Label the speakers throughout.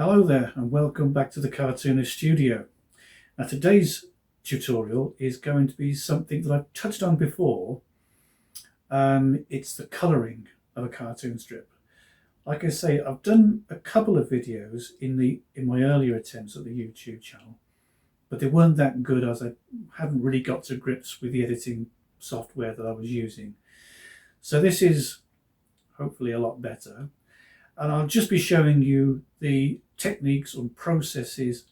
Speaker 1: Hello there and welcome back to the Cartoonist Studio. Now today's tutorial is going to be something that I've touched on before. It's the colouring of a cartoon strip. Like I say, I've done a couple of videos in my earlier attempts at the YouTube channel, but they weren't that good as I hadn't really got to grips with the editing software that I was using. So this is hopefully a lot better. And I'll just be showing you the techniques and processes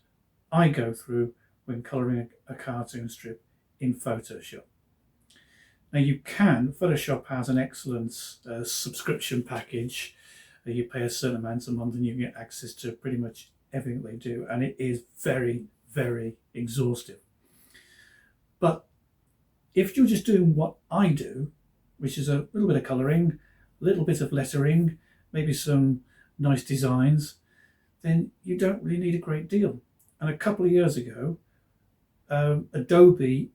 Speaker 1: I go through when colouring a cartoon strip in Photoshop. Now Photoshop has an excellent subscription package. You pay a certain amount a month and you get access to pretty much everything they do, and it is very, very exhaustive. But if you're just doing what I do, which is a little bit of colouring, a little bit of lettering, maybe some nice designs, then you don't really need a great deal. And a couple of years ago, Adobe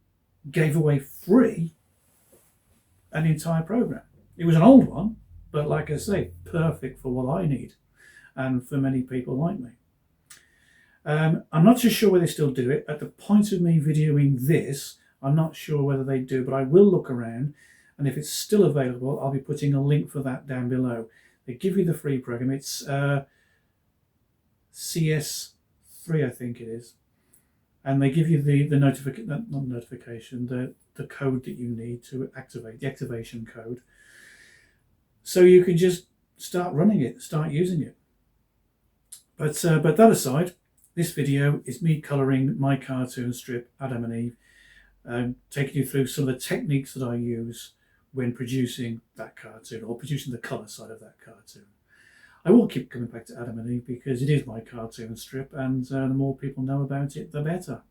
Speaker 1: gave away free an entire program. It was an old one, but like I say, perfect for what I need and for many people like me. I'm not too sure whether they still do it. At the point of me videoing this, I'm not sure whether they do, but I will look around, and if it's still available, I'll be putting a link for that down below. They give you the free program. It's CS3, I think it is, and they give you the code that you need to activate, the activation code, so you can just start running it, start using it. But that aside, this video is me colouring my cartoon strip Adam and Eve, taking you through some of the techniques that I use when producing that cartoon, or producing the colour side of that cartoon. I will keep coming back to Adam and Eve because it is my cartoon strip, and the more people know about it, the better.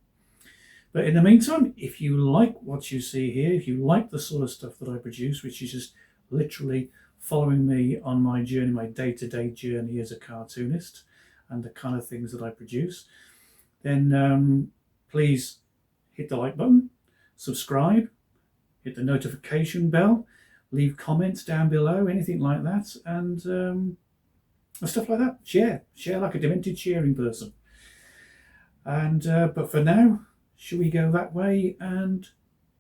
Speaker 1: But in the meantime, if you like what you see here, if you like the sort of stuff that I produce, which is just literally following me on my journey, my day-to-day journey as a cartoonist, and the kind of things that I produce, then please hit the like button, subscribe, hit the notification bell, leave comments down below, anything like that, and stuff like that. Share like a demented cheering person. And but for now, should we go that way and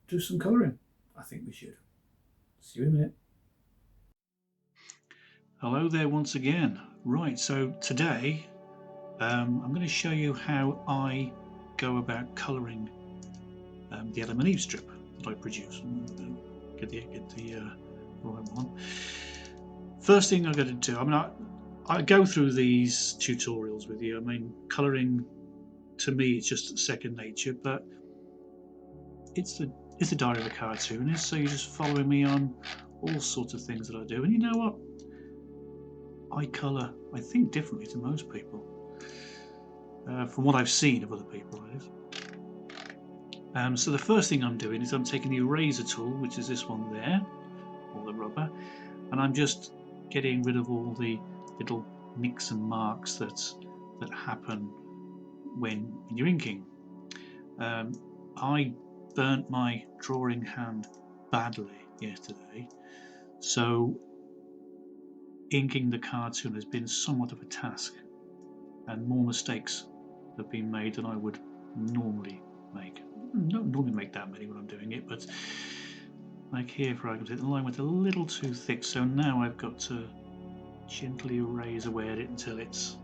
Speaker 1: do some colouring? I think we should. See you in a minute. Hello there once again. Right, so today I'm going to show you how I go about colouring the Adam and Eve strip that I produce. Get the right one. First thing I'm going to do, I go through these tutorials with you. I mean, colouring to me it's just second nature, but it's the diary of a cartoonist, so you're just following me on all sorts of things that I do. And you know what? I colour, I think, differently to most people, from what I've seen of other people, that is. So the first thing I'm doing is I'm taking the eraser tool, which is this one there, or the rubber, and I'm just getting rid of all the little nicks and marks that happen when you're inking. I burnt my drawing hand badly yesterday, so inking the cartoon has been somewhat of a task, and more mistakes have been made than I would normally make. I don't normally make that many when I'm doing it, but like here, for argument's sake, the line went a little too thick, so now I've got to gently erase away at it until it's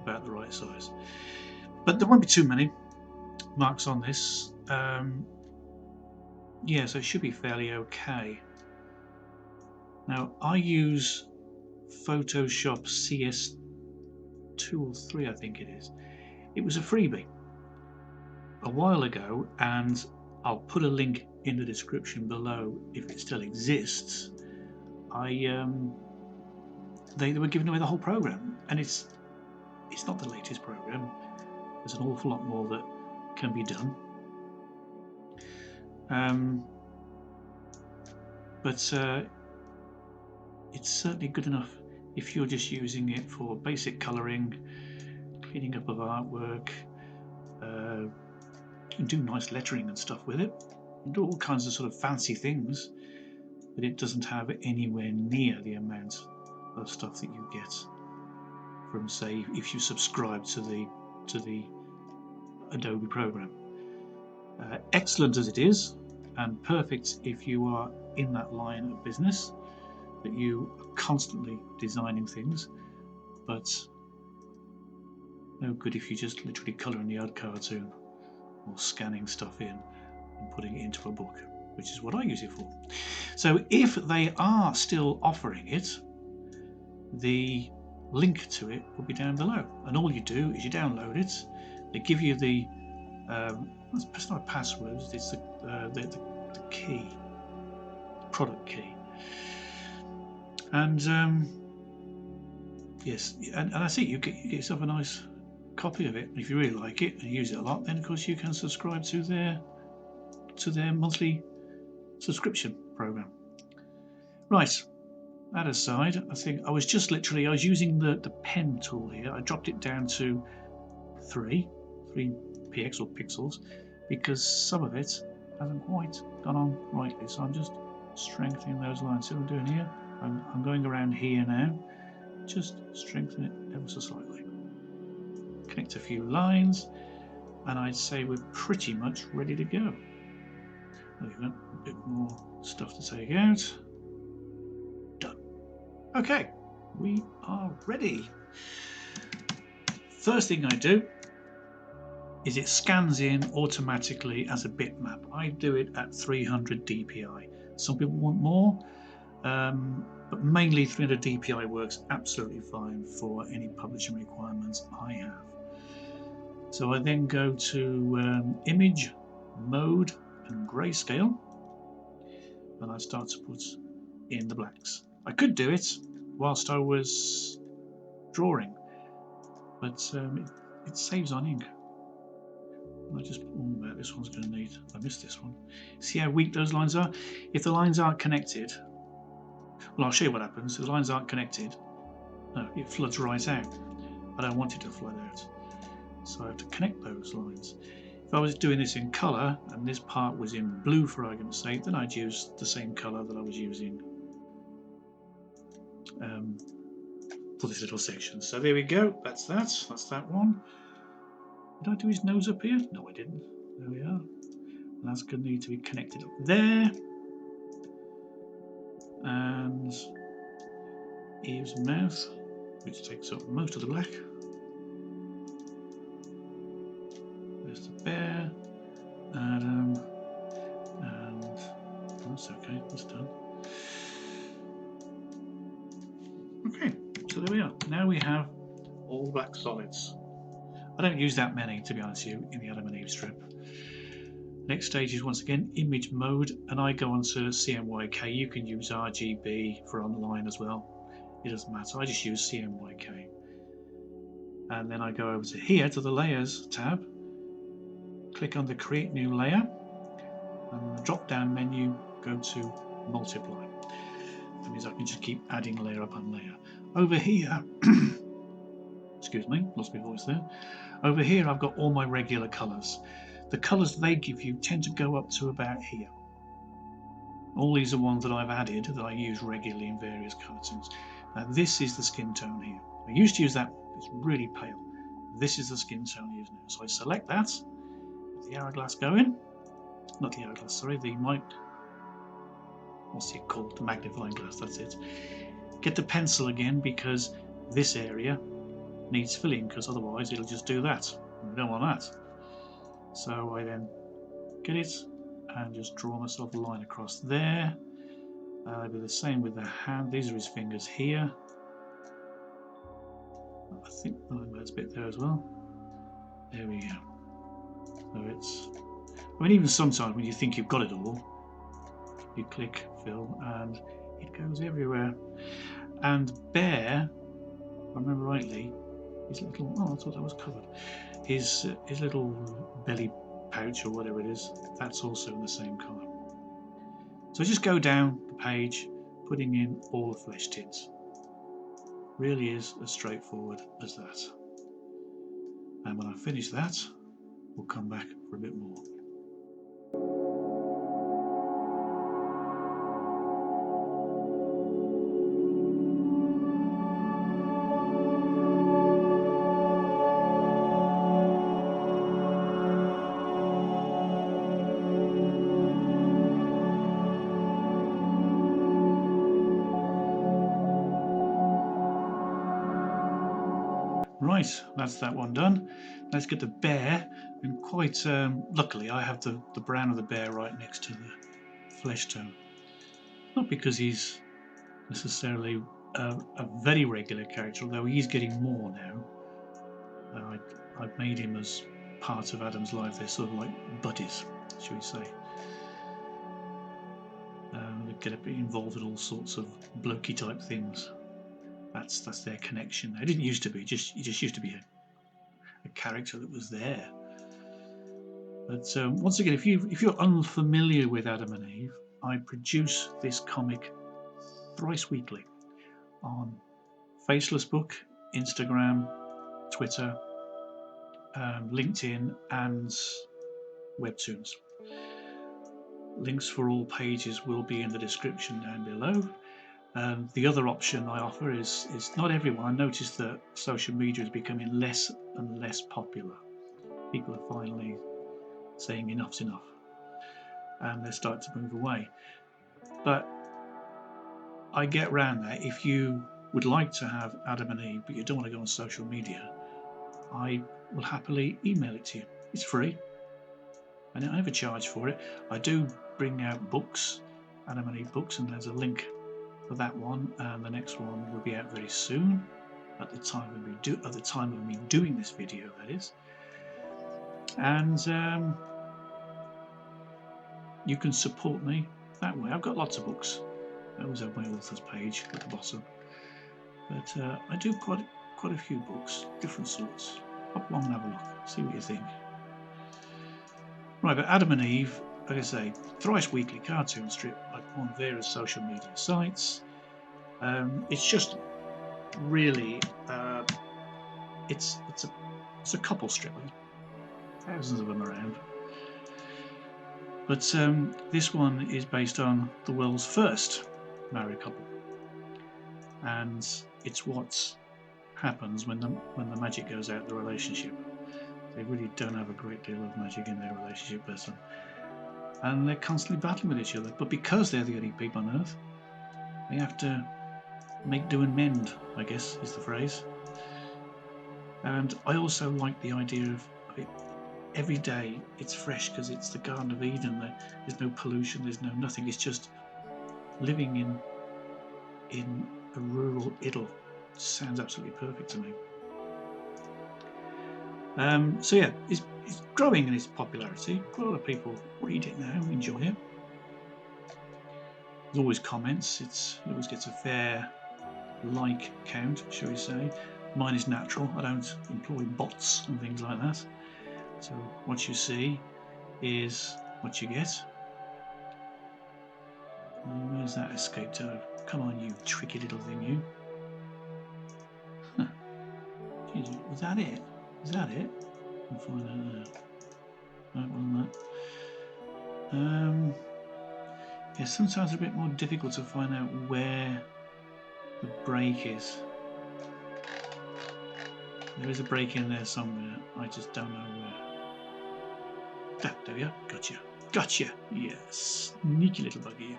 Speaker 1: about the right size. But there won't be too many marks on this. Yeah, so it should be fairly okay. Now I use Photoshop CS2 or 3, I think it is. It was a freebie a while ago, and I'll put a link in the description below if it still exists. They were giving away the whole program, and it's not the latest program. There's an awful lot more that can be done. But it's certainly good enough if you're just using it for basic colouring, cleaning up of artwork. You can do nice lettering and stuff with it. You can do all kinds of sort of fancy things, but it doesn't have anywhere near the amount of stuff that you get from, say, if you subscribe to the Adobe program. Excellent as it is, and perfect if you are in that line of business, that you are constantly designing things, but no good if you just literally colouring the odd cartoon or scanning stuff in and putting it into a book, which is what I use it for. So if they are still offering it, the link to it will be down below, and all you do is you download it. They give you the it's not a password, it's the key, product key, and yes, and that's it. You get yourself a nice copy of it. And if you really like it and use it a lot, then of course you can subscribe to their monthly subscription program. Right, that aside, I think I was using the pen tool here. I dropped it down to 3 px or pixels, because some of it hasn't quite gone on rightly, so I'm just strengthening those lines. See what I'm doing here? I'm going around here now, just strengthen it ever so slightly, connect a few lines, and I'd say we're pretty much ready to go. There we go, a bit more stuff to take out. Done. Okay, we are ready. First thing I do is it scans in automatically as a bitmap. I do it at 300 dpi. Some people want more, but mainly 300 dpi works absolutely fine for any publishing requirements I have. So I then go to image, mode and grayscale, and I start to put in the blacks. I could do it whilst I was drawing, but it saves on ink. I just, this one's going to need, I missed this one. See how weak those lines are? If the lines aren't connected, well, I'll show you what happens. If the lines aren't connected, no, it floods right out. I don't want it to flood out, so I have to connect those lines. If I was doing this in colour and this part was in blue for argument's sake, then I'd use the same colour that I was using for this little section. So there we go, that's that one. Did I do his nose up here? No, I didn't. There we are. And that's going to need to be connected up there. And Eve's mouth, which takes up most of the black. There's the bear, Adam, and that's okay, that's done. Okay, so there we are. Now we have all black solids. I don't use that many, to be honest with you, in the Adam and Eve strip. Next stage is once again image mode, and I go on to CMYK. You can use RGB for online as well. It doesn't matter. I just use CMYK. And then I go over to here to the layers tab, click on the create new layer, and in the drop down menu go to multiply. That means I can just keep adding layer upon layer. Over here, excuse me, lost my voice there. Over here I've got all my regular colours. The colours they give you tend to go up to about here. All these are ones that I've added that I use regularly in various cartoons. Now this is the skin tone here. I used to use that, it's really pale. This is the skin tone I use now. So I select that, the hourglass going, not the hourglass, sorry, the what's it called? The magnifying glass, that's it. Get the pencil again, because this area needs filling, because otherwise it'll just do that. We don't want that. So I then get it and just draw myself a line across there. I'll do the same with the hand. These are his fingers here. I think there's a bit there as well. There we go. So it's, I mean, even sometimes when you think you've got it all, you click fill and it goes everywhere. And Bear, if I remember rightly, his little, oh, I thought that was covered. His little belly pouch or whatever it is, that's also in the same colour. So just go down the page, putting in all the flesh tints. Really is as straightforward as that. And when I finish that, we'll come back for a bit more. Right, that's that one done. Let's get the bear, and quite luckily I have the brown of the bear right next to the flesh tone. Not because he's necessarily a very regular character, although he's getting more now. I've made him as part of Adam's life. They're sort of like buddies, shall we say. They get a bit involved in all sorts of blokey type things. That's their connection. It didn't used to be. He just used to be a character that was there. But once again, if you're unfamiliar with Adam and Eve, I produce this comic thrice weekly on Faceless Book, Instagram, Twitter, LinkedIn, and Webtoons. Links for all pages will be in the description down below. The other option I offer is not everyone. I noticed that social media is becoming less and less popular. People are finally saying enough's enough, and they're starting to move away. But I get round that. If you would like to have Adam and Eve, but you don't want to go on social media, I will happily email it to you. It's free. I don't have a charge for it. I do bring out books, Adam and Eve books, and there's a link for that one, and the next one will be out very soon. At the time of me doing this video, that is. And you can support me that way. I've got lots of books. I always have my author's page at the bottom. But I do quite a few books, different sorts. Hop along and have a look, see what you think. Right, but Adam and Eve, like I say, thrice weekly cartoon strip on various social media sites. It's just really, it's a couple strip. Thousands of them around. But this one is based on the world's first married couple, and it's what happens when the magic goes out of the relationship. They really don't have a great deal of magic in their relationship, bless them. And they're constantly battling with each other. But because they're the only people on Earth, they have to make do and mend, I guess is the phrase. And I also like the idea of it, every day it's fresh because it's the Garden of Eden. There's no pollution, there's no nothing. It's just living in a rural idyll. It sounds absolutely perfect to me. So yeah, it's growing in its popularity. Quite a lot of people read it now, enjoy it. There's always comments. It always gets a fair like count, shall we say. Mine is natural. I don't employ bots and things like that. So what you see is what you get. Where's that escape toad? Come on, you tricky little thing, you. Jeez, was that it? Is that it? I'll find out now. Right, well, that. Yeah, sometimes it's a bit more difficult to find out where the break is. There is a break in there somewhere. I just don't know where. There we are. Gotcha. Gotcha. Yes. Sneaky little buggy.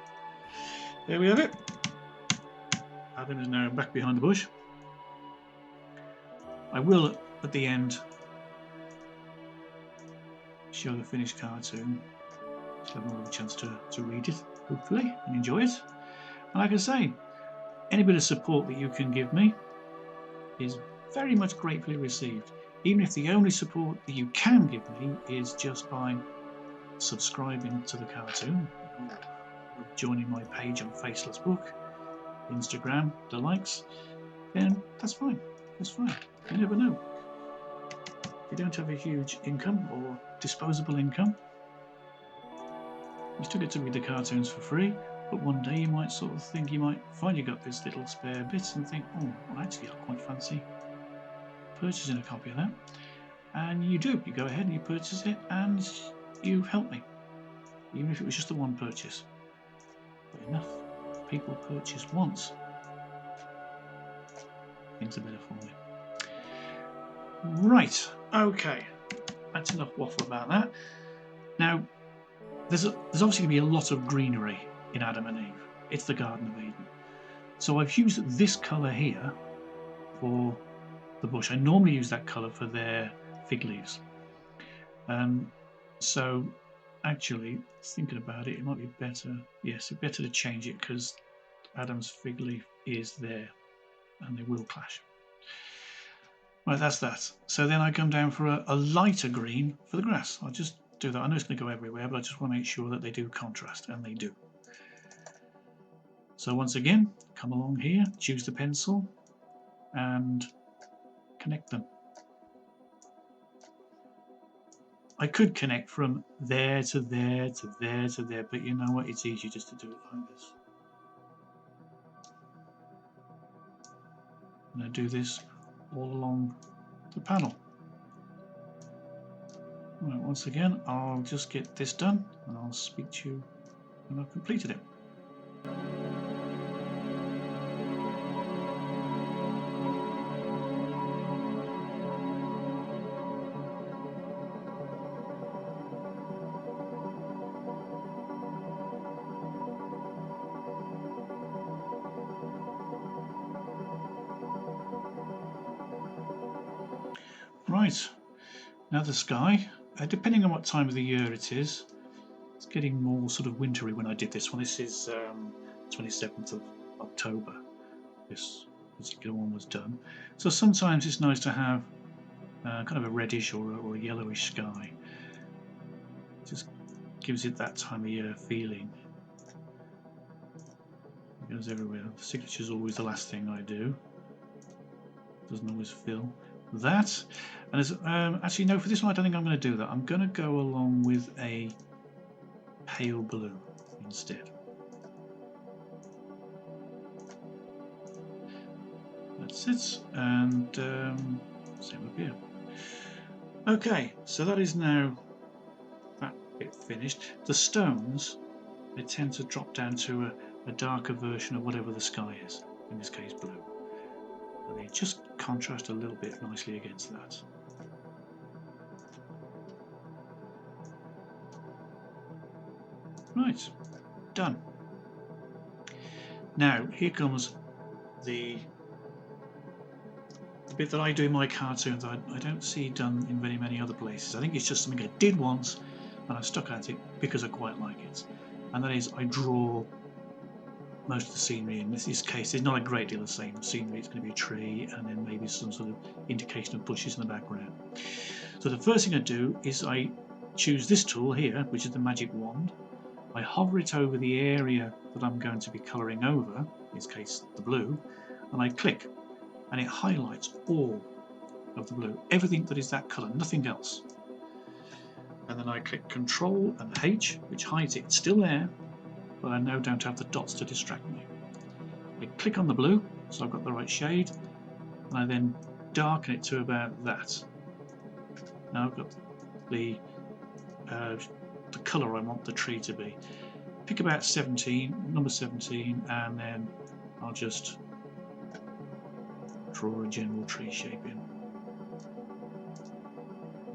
Speaker 1: There we have it. Adam is now back behind the bush. I will, at the end, show the finished cartoon. So have more of a chance to read it, hopefully, and enjoy it. And like I say, any bit of support that you can give me is very much gratefully received. Even if the only support that you can give me is just by subscribing to the cartoon, or joining my page on Faceless Book, Instagram, the likes, then that's fine. That's fine. You never know. If you don't have a huge income or disposable income, you still get to read the cartoons for free. But one day you might sort of think, you might find you got this little spare bit and think, oh, well, actually I quite fancy purchasing a copy of that. And you do. You go ahead and you purchase it and you help me. Even if it was just the one purchase. But enough people purchase once. Things are better for me. Right, okay. That's enough waffle about that. Now, there's obviously going to be a lot of greenery in Adam and Eve. It's the Garden of Eden. So I've used this colour here for the bush. I normally use that colour for their fig leaves. So actually, thinking about it, it might be better. Yes, it's better to change it because Adam's fig leaf is there, and they will clash. Right, that's that. So then I come down for a lighter green for the grass. I'll just do that. I know it's going to go everywhere, but I just want to make sure that they do contrast, and they do. So once again, come along here, choose the pencil, and connect them. I could connect from there to there to there to there, but you know what? It's easier just to do it like this. And I do this all along the panel. Right, once again, I'll just get this done, and I'll speak to you when I've completed it. Right, now the sky, depending on what time of the year it is, it's getting more sort of wintry when I did this one. This is 27th of October, this particular one was done. So sometimes it's nice to have kind of a reddish or a yellowish sky. Just gives it that time of year feeling. It goes everywhere. The signature is always the last thing I do. Doesn't always fill that. And as, actually no, for this one I don't think I'm going to do that. I'm going to go along with a pale blue instead. That's it, and same up here. Okay, so that is now that bit finished. The stones, they tend to drop down to a darker version of whatever the sky is, in this case blue. And they just contrast a little bit nicely against that. Right, done. Now here comes the bit that I do in my cartoons. I don't see done in very many other places. I think it's just something I did once and I stuck at it because I quite like it. And that is I draw most of the scenery. In this case there's not a great deal of the same scenery. It's going to be a tree and then maybe some sort of indication of bushes in the background. So the first thing I do is I choose this tool here, which is the magic wand. I hover it over the area that I'm going to be colouring over, in this case the blue, and I click, and it highlights all of the blue, everything that is that colour, nothing else. And then I click Control and H, which hides it. It's still there, but I now don't have the dots to distract me. I click on the blue, so I've got the right shade, and I then darken it to about that. Now I've got the colour I want the tree to be. Pick about 17, number 17, and then I'll just draw a general tree shape in.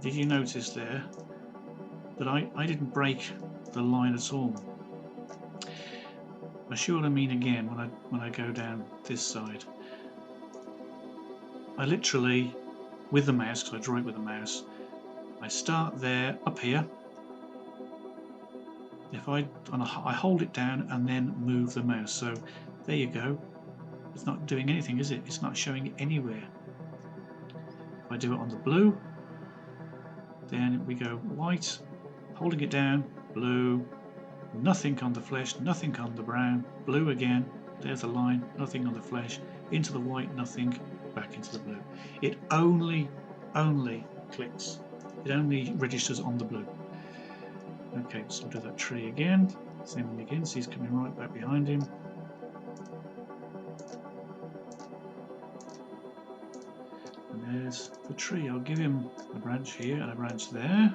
Speaker 1: Did you notice there that I didn't break the line at all? I see what I mean again when I go down this side. I literally, with the mouse, because I draw it with the mouse, I start there up here. If I hold it down and then move the mouse, so there you go. It's not doing anything, is it? It's not showing it anywhere. If I do it on the blue, then we go white, holding it down, blue, nothing on the flesh, nothing on the brown, blue again, there's a line, nothing on the flesh, into the white, nothing, back into the blue. It only clicks, it only registers on the blue. Okay, so I'll do that tree again, same thing again, so he's coming right back behind him. And there's the tree. I'll give him a branch here and a branch there.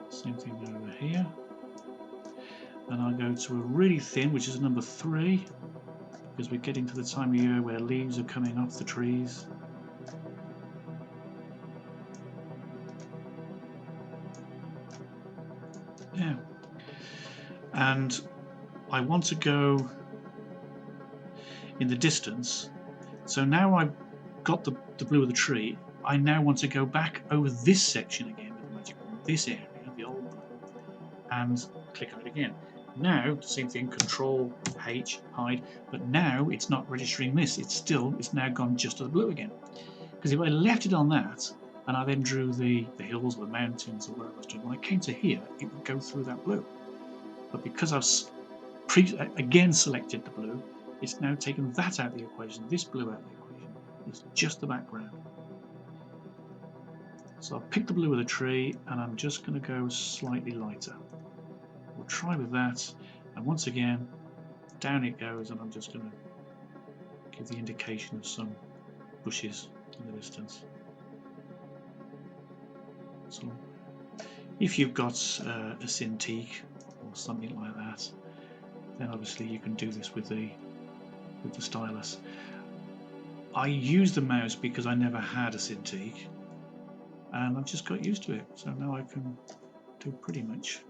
Speaker 1: Same thing over here. And I'll go to a really thin, which is number 3, because we're getting to the time of year where leaves are coming off the trees. Yeah. And I want to go in the distance. So now got the blue of the tree, I now want to go back over this section again with the magic wand, this area, the old blue, and click on it again. Now, same thing, Control H, hide, but now it's not registering this. It's now gone just to the blue again. Because if I left it on that, and I then drew the hills or the mountains or whatever I was doing, when I came to here, it would go through that blue. But because I've again selected the blue, it's now taken that out of the equation, this blue out of the equation. It's just the background. So I've picked the blue of the tree, and I'm just going to go slightly lighter. We'll try with that, and once again, down it goes, and I'm just going to give the indication of some bushes in the distance. So if you've got a Cintiq or something like that, then obviously you can do this with the stylus. I use the mouse because I never had a Cintiq, and I've just got used to it. So now I can do pretty much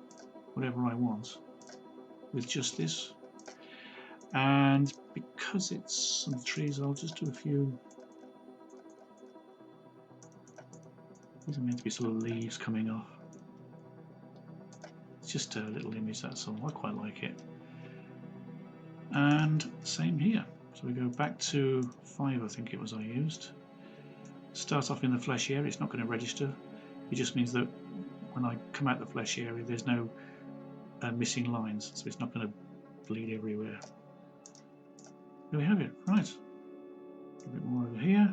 Speaker 1: whatever I want with just this. And because it's some trees, I'll just do a few. These are meant to be sort of leaves coming off. It's just a little image, that's all. I quite like it. And same here. So we go back to 5, I think it was I used. Start off in the fleshy area. It's not going to register. It just means that when I come out the fleshy area, there's no missing lines, so it's not going to bleed everywhere. There we have it. Right. A bit more over here,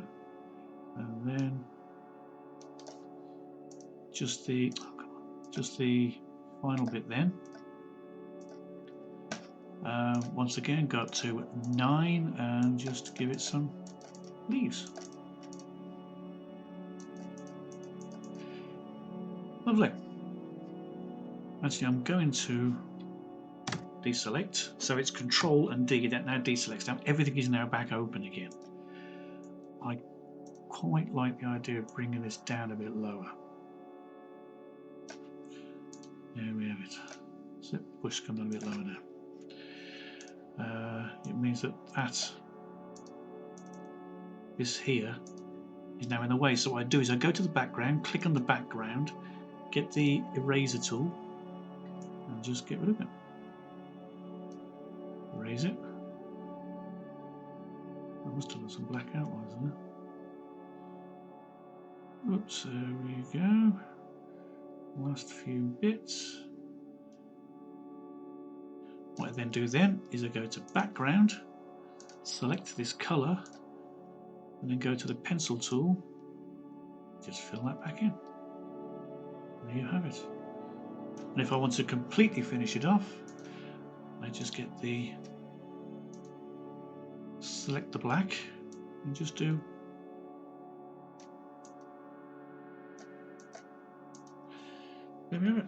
Speaker 1: and then just the final bit. Then once again, go up to 9 and just give it some leaves. Lovely. Actually, I'm going to deselect. So it's Control and D that now deselects. Now everything is now back open again. I quite like the idea of bringing this down a bit lower. There we have it. So bush comes down a bit lower now. It means that this here is now in the way. So what I do is I go to the background, click on the background, get the eraser tool, and just get rid of it. Erase it. I must have done some black outlines in there. Oops, there we go. Last few bits. What I then do then is I go to background, select this colour, and then go to the pencil tool, just fill that back in. There you have it. And if I want to completely finish it off, I just get select the black and just do there we have it.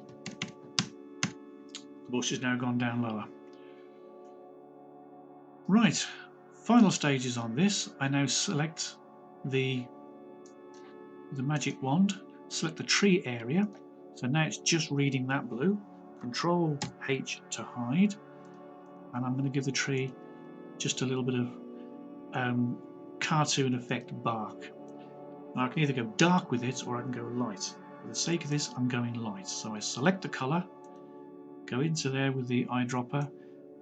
Speaker 1: The bush has now gone down lower. Right, final stages on this. I now select the magic wand, select the tree area. So now it's just reading that blue. Control H to hide, and I'm going to give the tree just a little bit of cartoon effect bark. Now I can either go dark with it or I can go light. For the sake of this, I'm going light. So I select the colour, go into there with the eyedropper,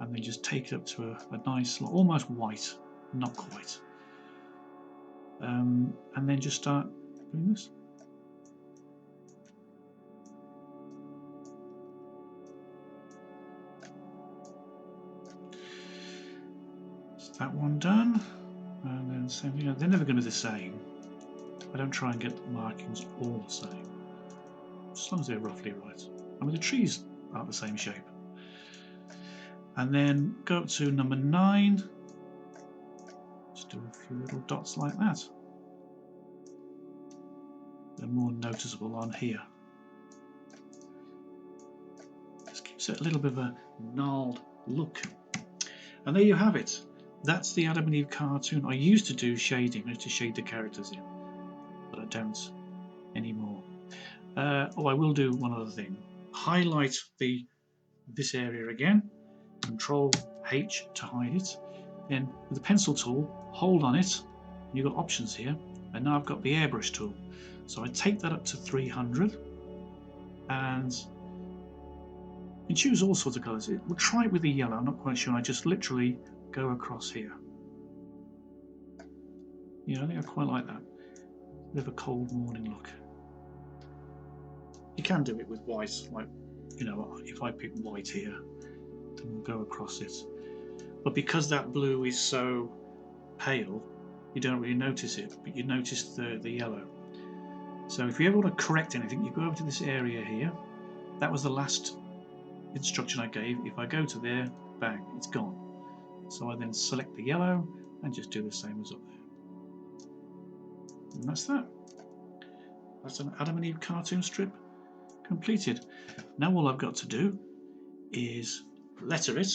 Speaker 1: and then just take it up to a nice, almost white, not quite. And then just start doing this. That's that one done. And then same thing. They're never going to be the same. I don't try and get the markings all the same, as long as they're roughly right. I mean, the trees aren't the same shape. And then go up to number 9. Just do a few little dots like that. They're more noticeable on here. Just gives it a little bit of a gnarled look. And there you have it. That's the Adam and Eve cartoon. I used to do shading, I used to shade the characters in, but I don't anymore. I will do one other thing. Highlight this area again. Control H to hide it. Then with the pencil tool, hold on it You've got options here, and now I've got the airbrush tool. So I take that up to 300, and you can choose all sorts of colours. We'll try it with the yellow. I'm not quite sure. I just literally go across here. Yeah, I think I quite like that. A bit of a cold morning look. You can do it with white, like, you know, if I pick white here, then we'll go across it. But because that blue is so pale, you don't really notice it, but you notice the yellow. So if you ever want to correct anything, you go over to this area here. That was the last instruction I gave. If I go to there, bang, it's gone. So I then select the yellow and just do the same as up there. And that's that. That's an Adam and Eve cartoon strip completed. Now all I've got to do is letter it.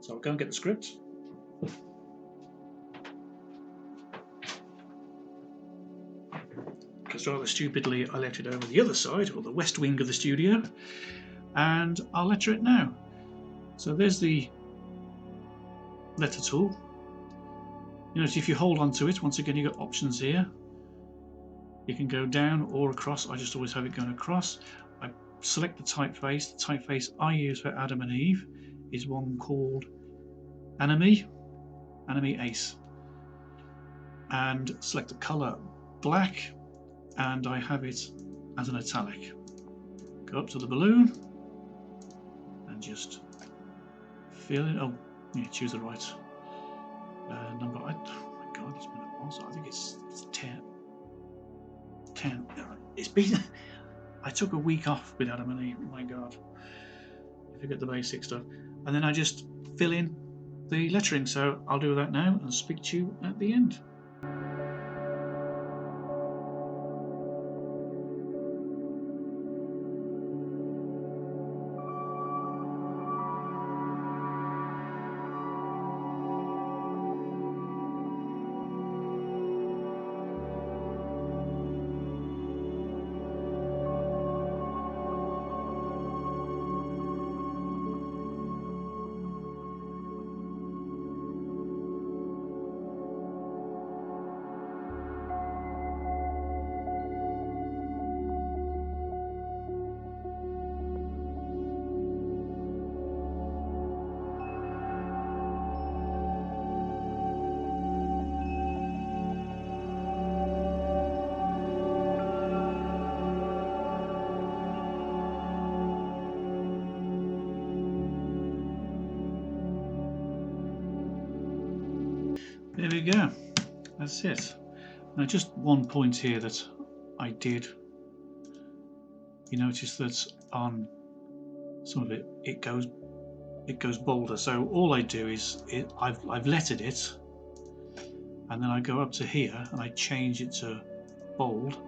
Speaker 1: So I'll go and get the script. Because rather stupidly I left it over the other side, or the west wing of the studio, and I'll letter it now. So there's the letter tool. You notice if you hold on to it, once again you've got options here. You can go down or across. I just always have it going across. I select the typeface. The typeface I use for Adam and Eve is one called Anime Ace, and select the colour black, and I have it as an italic. Go up to the balloon and just fill it. Oh, yeah, choose the right number. Oh my god, it's been a while, so I think it's 10. 10. It's been. I took a week off with Adam and Eve. Oh my god, I forget the basic stuff, and then I just fill in the lettering. So I'll do that now and speak to you at the end. There we go. That's it. Now, just one point here that I did. You notice that on some of it, it goes bolder. So all I do is I've lettered it, and then I go up to here and I change it to bold.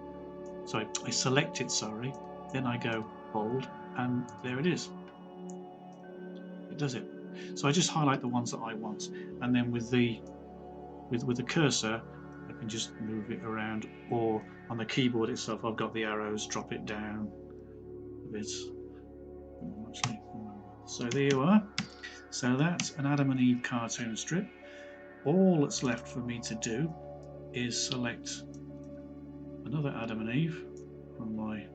Speaker 1: So I select it. Sorry. Then I go bold, and there it is. It does it. So I just highlight the ones that I want, and then with the cursor, I can just move it around, or on the keyboard itself, I've got the arrows, drop it down a bit. So there you are. So that's an Adam and Eve cartoon strip. All that's left for me to do is select another Adam and Eve from my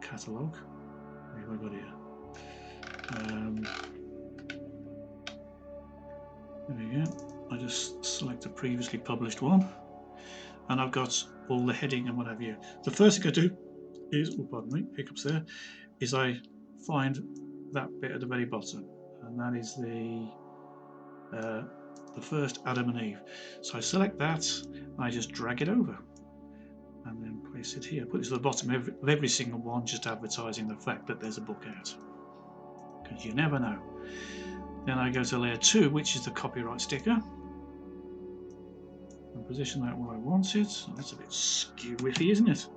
Speaker 1: catalogue. What have I got here? There we go. I just select a previously published one, and I've got all the heading and what have you. The first thing I do is, oh, pardon me, hiccups there, is I find that bit at the very bottom, and that is the first Adam and Eve. So I select that, and I just drag it over, and then place it here. Put it to the bottom of every single one, just advertising the fact that there's a book out, because you never know. Then I go to layer 2, which is the copyright sticker, and position that where I want it. So that's a bit skew-whiffy, isn't it?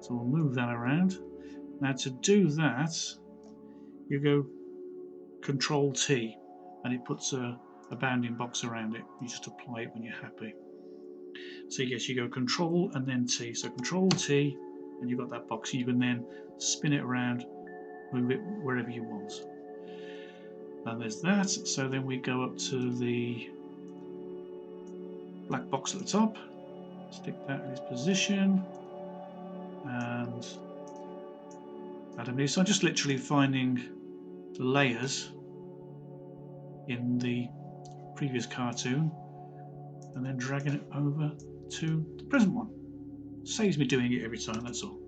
Speaker 1: So we'll move that around. Now to do that, you go Control T, and it puts a bounding box around it. You just apply it when you're happy. So yes, you go Control and then T. So Control T, and you've got that box. You can then spin it around, move it wherever you want. And there's that. So then we go up to the black box at the top, stick that in its position, and add a new. So I'm just literally finding the layers in the previous cartoon and then dragging it over to the present one. Saves me doing it every time, that's all.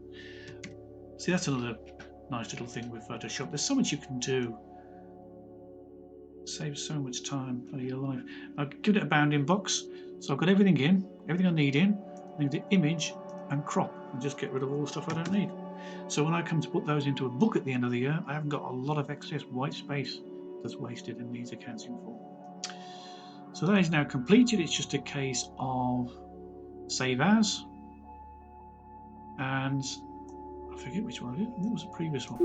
Speaker 1: See, that's another nice little thing with Photoshop. There's so much you can do. Saves so much time out of your life. I've given it a bounding box, so I've got everything in, everything I need in. I need the image and crop and just get rid of all the stuff I don't need. So when I come to put those into a book at the end of the year, I haven't got a lot of excess white space that's wasted and needs accounting for. So that is now completed. It's just a case of save as, and I forget which one it is. What was the previous one?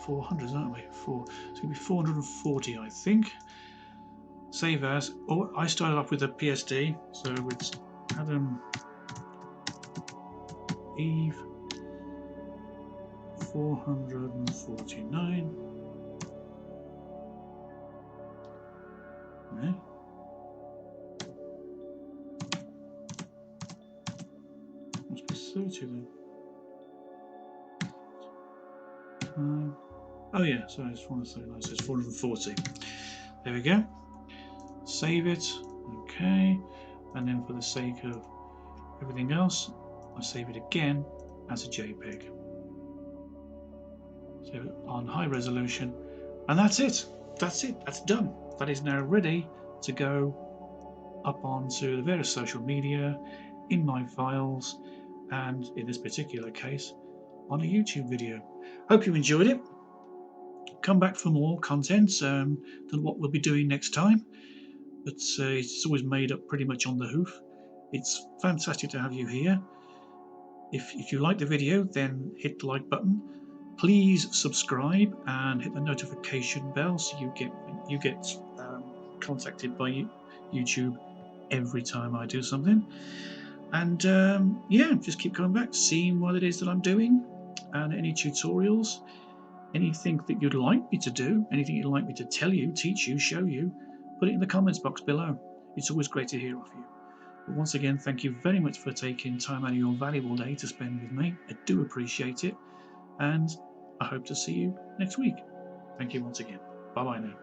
Speaker 1: 400, aren't we? It's going to be 440, I think. Save as. Oh, I started off with a PSD, so it's Adam Eve 449. Okay. Must be 30 then. Oh yeah, so I just want to say that says 440. There we go. Save it. Okay. And then for the sake of everything else, I save it again as a JPEG. Save it on high resolution. And that's it. That's it. That's done. That is now ready to go up onto the various social media, in my files, and in this particular case, on a YouTube video. Hope you enjoyed it. Come back for more content than what we'll be doing next time. But it's always made up pretty much on the hoof. It's fantastic to have you here. If you like the video, then hit the like button. Please subscribe and hit the notification bell so you get contacted by YouTube every time I do something. And yeah, just keep coming back, seeing what it is that I'm doing, and any tutorials, anything that you'd like me to do, anything you'd like me to tell you, teach you, show you, put it in the comments box below. It's always great to hear of you. But once again, thank you very much for taking time out of your valuable day to spend with me. I do appreciate it, and I hope to see you next week. Thank you once again. Bye bye now.